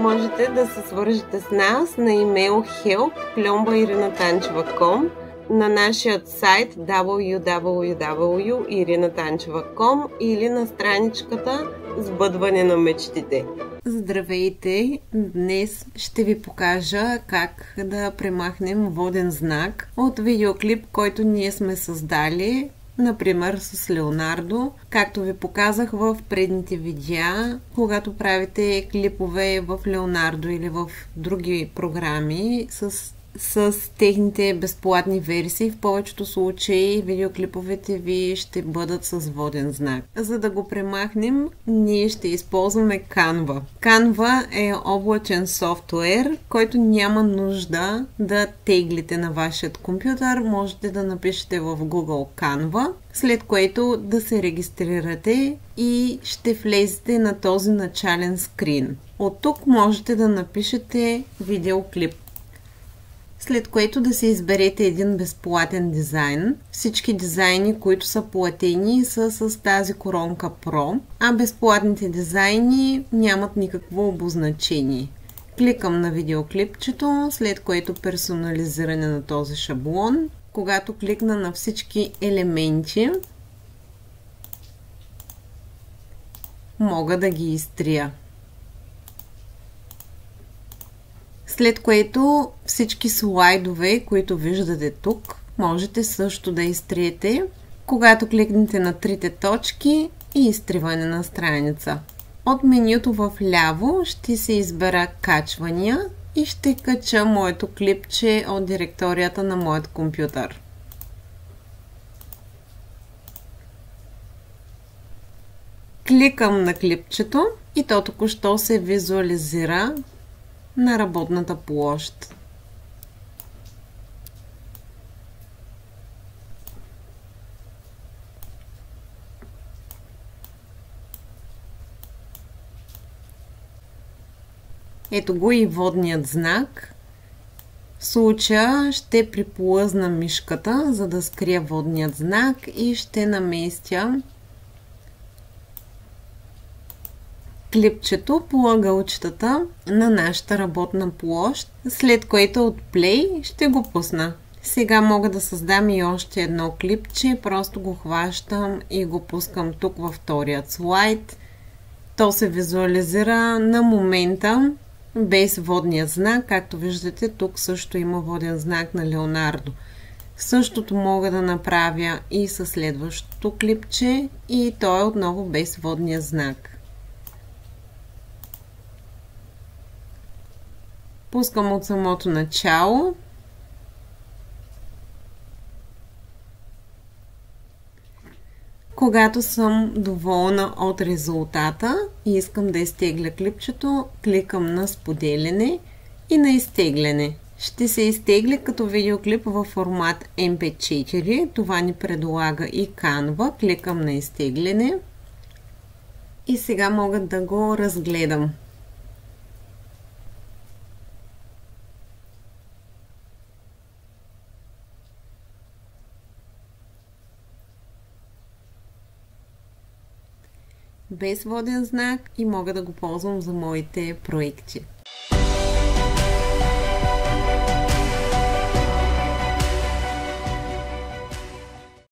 можете да се свържете с нас на имейл help@irinatancheva.com, на нашия сайт www.irinatancheva.com или на страничката Сбъдване на мечтите. Здравейте! Днес ще ви покажа как да премахнем воден знак от видеоклип, който ние сме създали, например с Леонардо, както ви показах в предните видеа. Когато правите клипове в Леонардо или в други програми с техните безплатни версии, в повечето случаи видеоклиповете ви ще бъдат с воден знак. За да го премахнем, ние ще използваме Canva. Canva е облачен софтуер, който няма нужда да теглите на вашия компютър. Можете да напишете в Google Canva, след което да се регистрирате и ще влезете на този начален скрин. От тук можете да напишете видеоклип, след което да си изберете един безплатен дизайн. Всички дизайни, които са платени, са с тази коронка Pro, а безплатните дизайни нямат никакво обозначение. Кликам на видеоклипчето, след което персонализиране на този шаблон. Когато кликна на всички елементи, мога да ги изтрия. След което всички слайдове, които виждате тук, можете също да изтриете, когато кликнете на трите точки и изтриване на страница. От менюто в ляво ще се избера качвания и ще кача моето клипче от директорията на моят компютър. Кликам на клипчето и то току-що се визуализира на работната площ. Ето го и водният знак. В случая ще приплъзна мишката, за да скрия водният знак и ще наместя клипчето по ъгълчетата на нашата работна площ, след което от Play ще го пусна. Сега мога да създам и още едно клипче, просто го хващам и го пускам тук във вторият слайд. То се визуализира на момента без водния знак. Както виждате, тук също има воден знак на Леонардо. Същото мога да направя и със следващото клипче и то е отново без водния знак. Пускам от самото начало. Когато съм доволна от резултата и искам да изтегля клипчето, кликам на споделяне и на изтегляне. Ще се изтегли като видеоклип във формат MP4. Това ни предлага и Canva. Кликам на изтегляне и сега мога да го разгледам. Без воден знак и мога да го ползвам за моите проекти.